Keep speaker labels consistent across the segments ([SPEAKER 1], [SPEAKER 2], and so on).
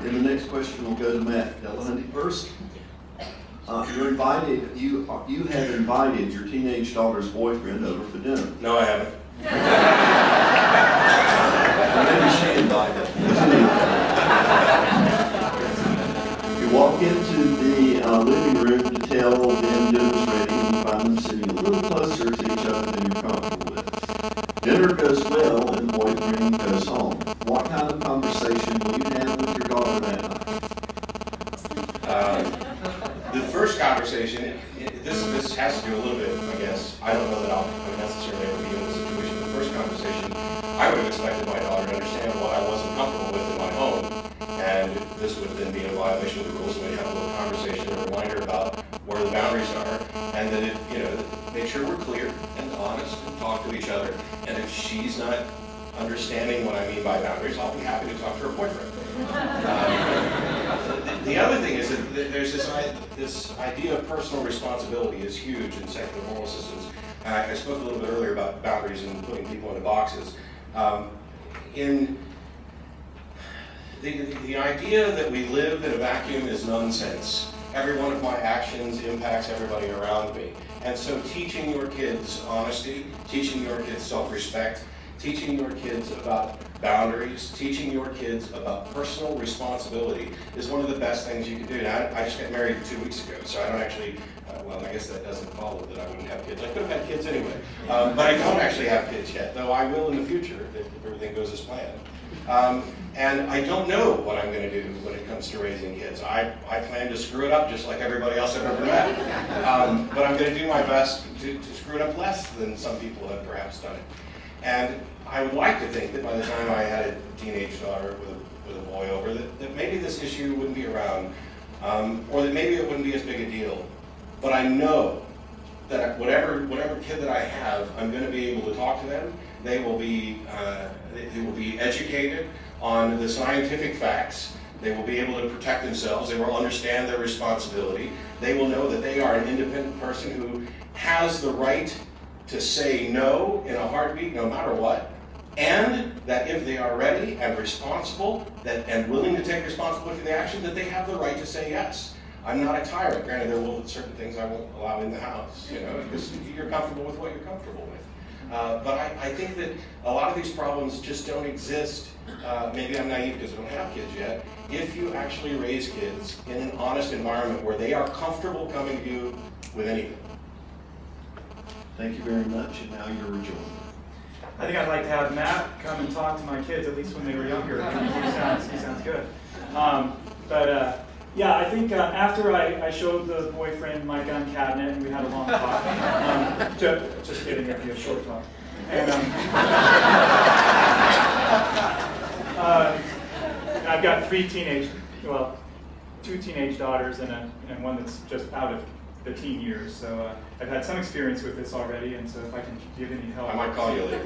[SPEAKER 1] And the next question will go to Matt Dillahunty first. You're invited. You have invited your teenage daughter's boyfriend over for dinner.
[SPEAKER 2] No, I haven't.
[SPEAKER 1] Maybe she invited. You walk into the living room to tell them dinner's ready, and you find them sitting a little closer to each other than you're comfortable with. Dinner goes well, and the boyfriend goes home. What kind of conversation will you have with your daughter that night?
[SPEAKER 2] The first conversation, this has to do a little bit, I guess. I don't know that I'll necessarily ever be in this situation. The first conversation, I would have expected my daughter to understand what I wasn't comfortable with in my home, and this would then be a violation of the rules. So we have a little conversation, a reminder about where the boundaries are, and that make sure we're clear and honest and talk to each other. And if she's not understanding what I mean by boundaries, I'll be happy to talk to her boyfriend. The other thing is that there's this idea of personal responsibility is huge in secular moral systems. I spoke a little bit earlier about boundaries and putting people into boxes. In the idea that we live in a vacuum is nonsense. Every one of my actions impacts everybody around me. And so teaching your kids honesty, teaching your kids self-respect, teaching your kids about boundaries, teaching your kids about personal responsibility is one of the best things you can do. Now, I just got married 2 weeks ago, so I don't actually, well, I guess that doesn't follow that I wouldn't have kids. I could have had kids anyway. But I don't actually have kids yet, though I will in the future if everything goes as planned. And I don't know what I'm going to do when it comes to raising kids. I plan to screw it up just like everybody else I've ever met. But I'm going to do my best to screw it up less than some people have perhaps done it. And I would like to think that by the time I had a teenage daughter with a boy over, that maybe this issue wouldn't be around, or that maybe it wouldn't be as big a deal. But I know that whatever kid that I have, I'm going to be able to talk to them. They will be educated on the scientific facts. They will be able to protect themselves. They will understand their responsibility. They will know that they are an independent person who has the right to say no in a heartbeat, no matter what, and that if they are ready and responsible and willing to take responsibility for the action, that they have the right to say yes. I'm not a tyrant. Granted, there will be certain things I won't allow in the house, because you're comfortable with what you're comfortable with. But I think that a lot of these problems just don't exist. Maybe I'm naive because I don't have kids yet. If you actually raise kids in an honest environment where they are comfortable coming to you with anything.
[SPEAKER 1] Thank you very much, and now you're rejoined.
[SPEAKER 3] I think I'd like to have Matt come and talk to my kids, at least when they were younger. He sounds good. Yeah, I think after I showed the boyfriend my gun cabinet and we had a long talk, just kidding, it'd be a short talk. And I've got two teenage daughters and one that's just out of the teen years. So I've had some experience with this already, and so if I can give any help.
[SPEAKER 2] I might call you later.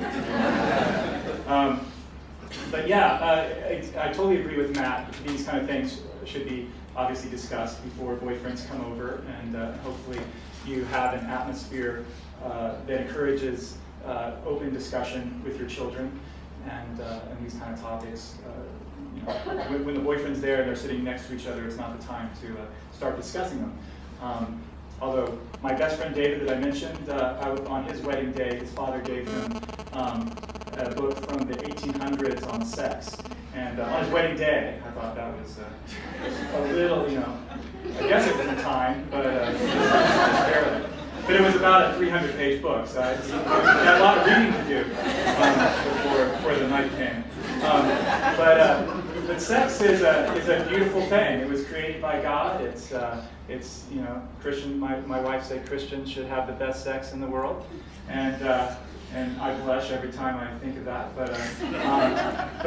[SPEAKER 3] But yeah, I totally agree with Matt. These kind of things should be obviously discussed before boyfriends come over, and hopefully you have an atmosphere that encourages open discussion with your children and these kind of topics. When the boyfriend's there and they're sitting next to each other, it's not the time to start discussing them. Although my best friend David that I mentioned, on his wedding day, his father gave him a book from the 1800s on sex. And on his wedding day, I thought that was a little, I guess it was in time, but barely. But it was about a 300-page book, so I had a lot of reading to do before the night came. But sex is a beautiful thing. It was created by God. It's Christian. My wife said Christians should have the best sex in the world, and I blush every time I think of that. But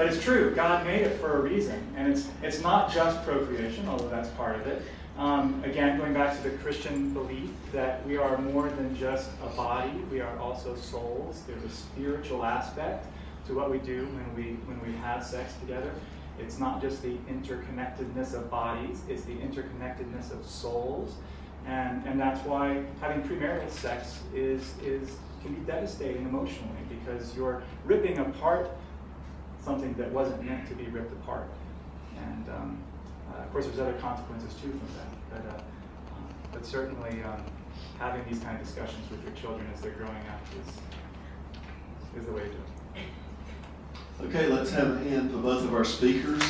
[SPEAKER 3] it's true. God made it for a reason, and it's not just procreation, although that's part of it. Again, going back to the Christian belief that we are more than just a body, we are also souls. There's a spiritual aspect to what we do when we have sex together. It's not just the interconnectedness of bodies, it's the interconnectedness of souls. And that's why having premarital sex can be devastating emotionally, because you're ripping apart something that wasn't meant to be ripped apart. Of course, there's other consequences too from that, but certainly having these kind of discussions with your children as they're growing up is the way to do it.
[SPEAKER 1] Okay, let's have a hand for both of our speakers.